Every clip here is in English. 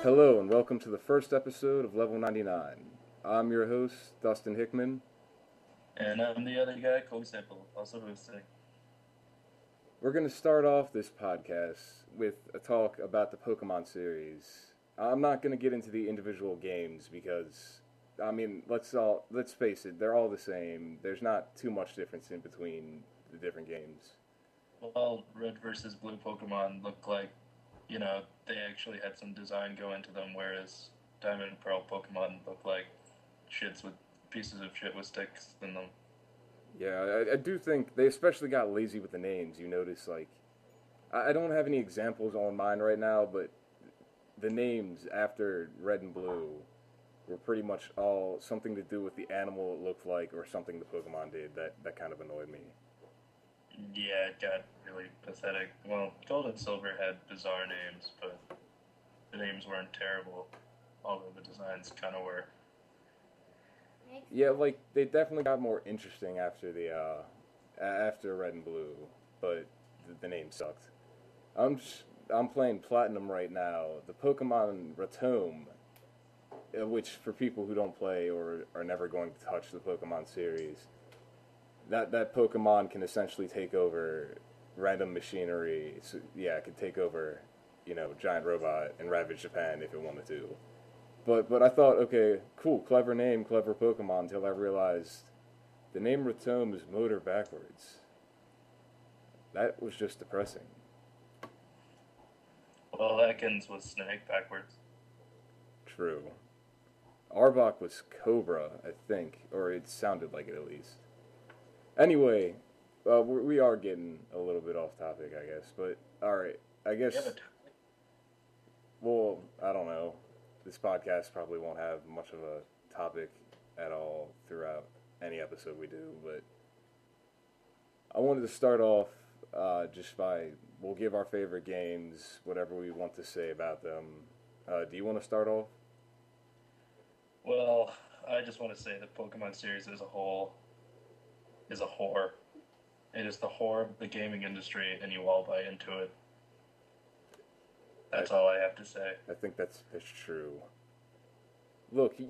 Hello and welcome to the first episode of Level 99. I'm your host, Dustin Hickman. And I'm the other guy, Cole Sample, also hosting. We're going to start off this podcast with a talk about the Pokemon series. I'm not going to get into the individual games because, let's face it, they're all the same. There's not too much difference in between the different games. Well, Red versus Blue Pokemon looked like, they actually had some design go into them, whereas Diamond and Pearl Pokemon look like shits with pieces of shit with sticks in them. Yeah, I do think they especially got lazy with the names. You notice, I don't have any examples on mine right now, but the names after Red and Blue were pretty much all something to do with the animal it looked like or something the Pokemon did. That kind of annoyed me. Yeah, it got really pathetic. Well, Gold and Silver had bizarre names, but the names weren't terrible, although the designs kind of were. Yeah, they definitely got more interesting after after Red and Blue, but the name sucked. I'm playing Platinum right now. The Pokemon Rattome, which for people who don't play or are never going to touch the Pokemon series, that Pokemon can essentially take over random machinery. So, yeah, it could take over, giant robot and ravage Japan if it wanted to. But I thought, okay, cool, clever name, clever Pokemon, until I realized the name Rattome is motor backwards. That was just depressing. Well, Ekans was Snake backwards. True. Arbok was Cobra, I think, or it sounded like it at least. Anyway, we are getting a little bit off topic, I guess. But alright, I guess. Well, I don't know. This podcast probably won't have much of a topic at all throughout any episode we do, but I wanted to start off just by we'll give our favorite games, whatever we want to say about them. Do you want to start off? Well, I just want to say the Pokemon series as a whole is a whore. It is the whore of the gaming industry, and you all buy into it. That's all I have to say. I think that's true. Look,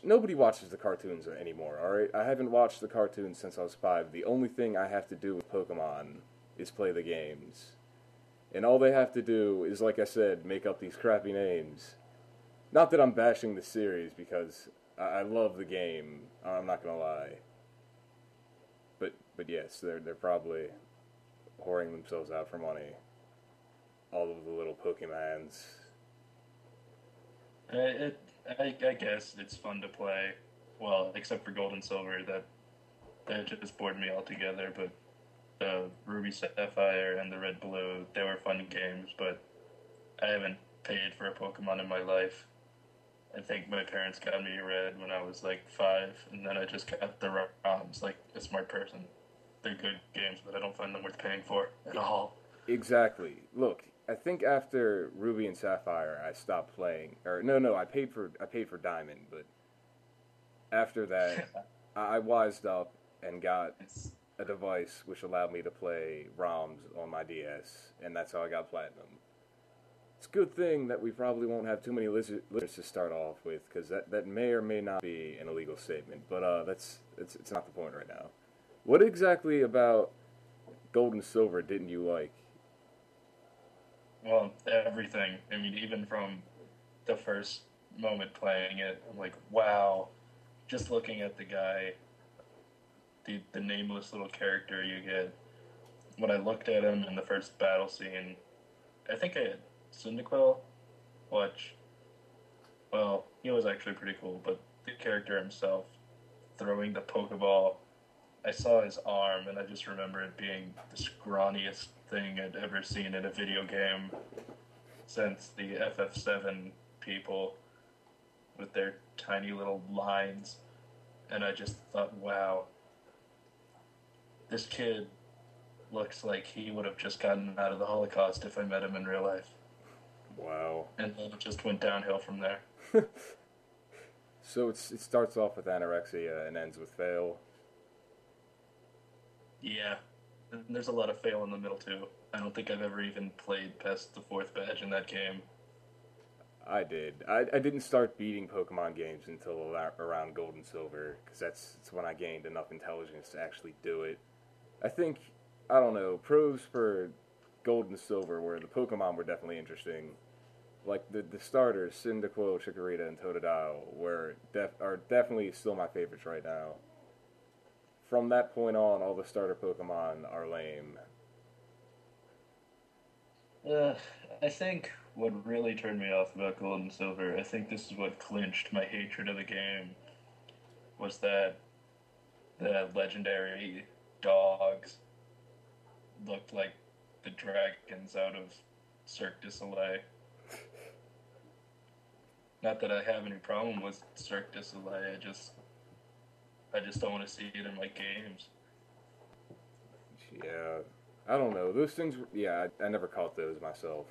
nobody watches the cartoons anymore, alright? I haven't watched the cartoons since I was 5. The only thing I have to do with Pokemon is play the games. And all they have to do is, like I said, make up these crappy names. Not that I'm bashing the series, because I love the game, I'm not gonna lie. But yes, they're probably whoring themselves out for money. All of the little Pokeman'z. I guess it's fun to play. Well, except for Gold and Silver, that just bored me altogether. But the Ruby Sapphire and the Red Blue, they were fun games. But I haven't paid for a Pokemon in my life. I think my parents got me Red when I was like 5, and then I just got the ROMs like a smart person. They're good games, but I don't find them worth paying for at all. Exactly. Look, I think after Ruby and Sapphire, I stopped playing. Or no, I paid for Diamond, but after that, I wised up and got a device which allowed me to play ROMs on my DS, and that's how I got Platinum. It's a good thing that we probably won't have too many listeners to start off with, because that may or may not be an illegal statement. But it's not the point right now. What exactly about Gold and Silver didn't you like? Well, everything. I mean, even from the first moment playing it, I'm like, wow. Just looking at the guy, the nameless little character you get. When I looked at him in the first battle scene, I think I had Cyndaquil, which, well, he was actually pretty cool, but the character himself throwing the Pokeball, I saw his arm, and I just remember it being the scrawniest thing I'd ever seen in a video game since the FF7 people with their tiny little lines. And I just thought, wow, this kid looks like he would have just gotten out of the Holocaust if I met him in real life. Wow. And then it just went downhill from there. So it starts off with anorexia and ends with fail. Yeah. And there's a lot of fail in the middle, too. I don't think I've ever even played past the 4th badge in that game. I did. I didn't start beating Pokemon games until around Gold and Silver, because that's when I gained enough intelligence to actually do it. I think, I don't know, pros for Gold and Silver were the Pokemon were definitely interesting. Like the starters, Cyndaquil, Chikorita, and Totodile are definitely still my favorites right now. From that point on, all the starter Pokemon are lame. Uh, I think what really turned me off about Gold and Silver, I think this is what clinched my hatred of the game, was that the legendary dogs looked like the dragons out of Cirque du Soleil. Not that I have any problem with Cirque du Soleil, I just don't want to see it in my games. Yeah, I don't know. Those things, yeah, I never caught those myself.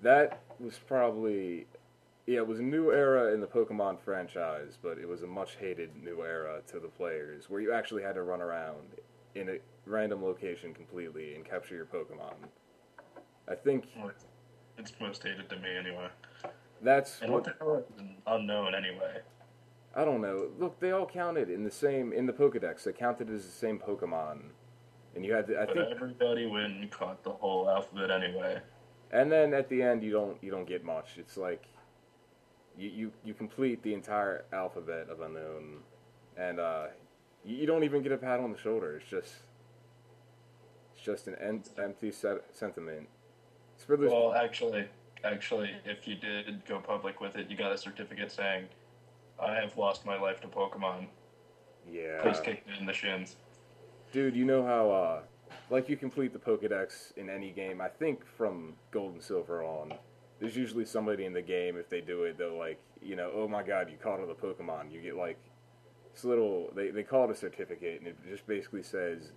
That was probably, yeah, it was a new era in the Pokemon franchise, but it was a much hated new era to the players, where you actually had to run around in a random location completely and capture your Pokemon. I think Well, it's most hated to me anyway. that's And what the hell is an unknown anyway? I don't know. Look, they all counted in the Pokedex. They counted as the same Pokemon, and you had to. But everybody went and caught the whole alphabet anyway. And then at the end, you don't get much. It's like you complete the entire alphabet of unknown, and you don't even get a pat on the shoulder. It's just an empty sentiment. It's for those. Well, actually, if you did go public with it, you got a certificate saying, "I have lost my life to Pokemon. Yeah. Please kick me in the shins." Dude, you know how like you complete the Pokedex in any game. I think from Gold and Silver on, there's usually somebody in the game. If they do it, they'll like, oh my God, you caught all the Pokemon. You get like this little. They call it a certificate, and it just basically says,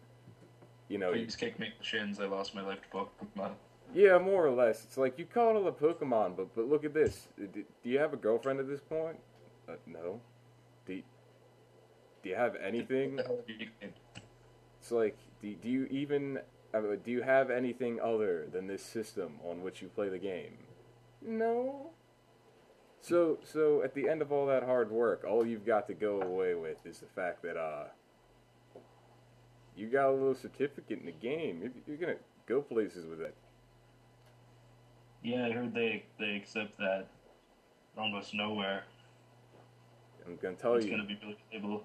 Please kick me in the shins. I lost my life to Pokemon. Yeah, more or less. It's like you caught all the Pokemon, but look at this. Do you have a girlfriend at this point? No. Do you have anything? It's like, do you even do you have anything other than this system on which you play the game? No. So at the end of all that hard work, all you've got to go away with is the fact that you got a little certificate in the game. You're gonna go places with it. Yeah, I heard they accept that almost nowhere. I'm gonna tell It's you. gonna be really stable.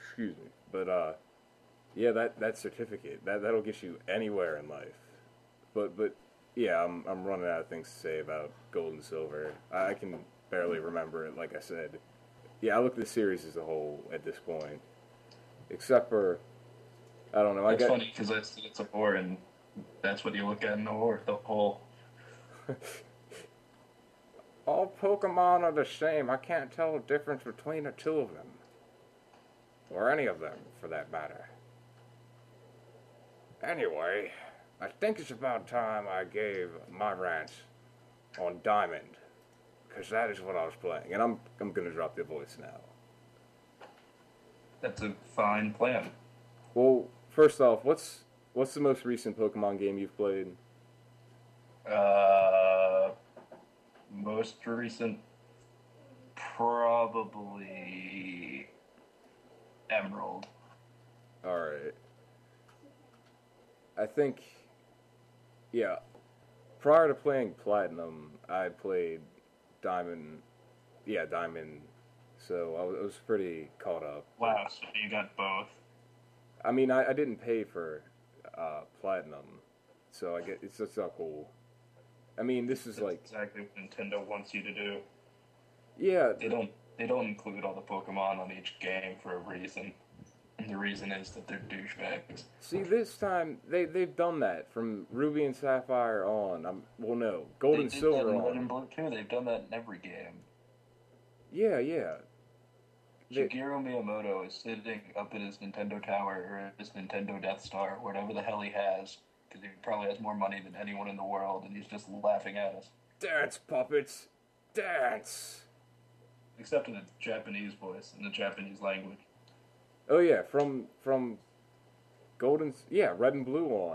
Excuse me, but yeah, that certificate that'll get you anywhere in life. But yeah, I'm running out of things to say about Gold and Silver. I can barely remember it. Like I said, yeah, I look at the series as a whole at this point, except for I don't know. It's funny because it's a war, and that's what you look at in the war, the whole. All Pokemon are the same. I can't tell the difference between the two of them. Or any of them, for that matter. Anyway, I think it's about time I gave my rants on Diamond. Because that is what I was playing. And I'm going to drop the voice now. That's a fine plan. Well, first off, what's the most recent Pokemon game you've played? Most recent, probably Emerald. Alright. I think, yeah, prior to playing Platinum, I played Diamond, so I was pretty caught up. Wow, so you got both. I mean, I didn't pay for Platinum, so I get it's just not cool. I mean, this is That's like exactly what Nintendo wants you to do. yeah. They don't include all the Pokemon on each game for a reason. And the reason is that they're douchebags. See, this time they've done that from Ruby and Sapphire on. Well, no, Gold and Silver They did that in Red on. and Blue too. They've done that in every game. Yeah. Shigeru Miyamoto is sitting up in his Nintendo Tower or his Nintendo Death Star, whatever the hell he has, because he probably has more money than anyone in the world, and he's just laughing at us. Dance, puppets, dance. Except in the Japanese voice, in the Japanese language. Oh yeah, from Red and Blue on.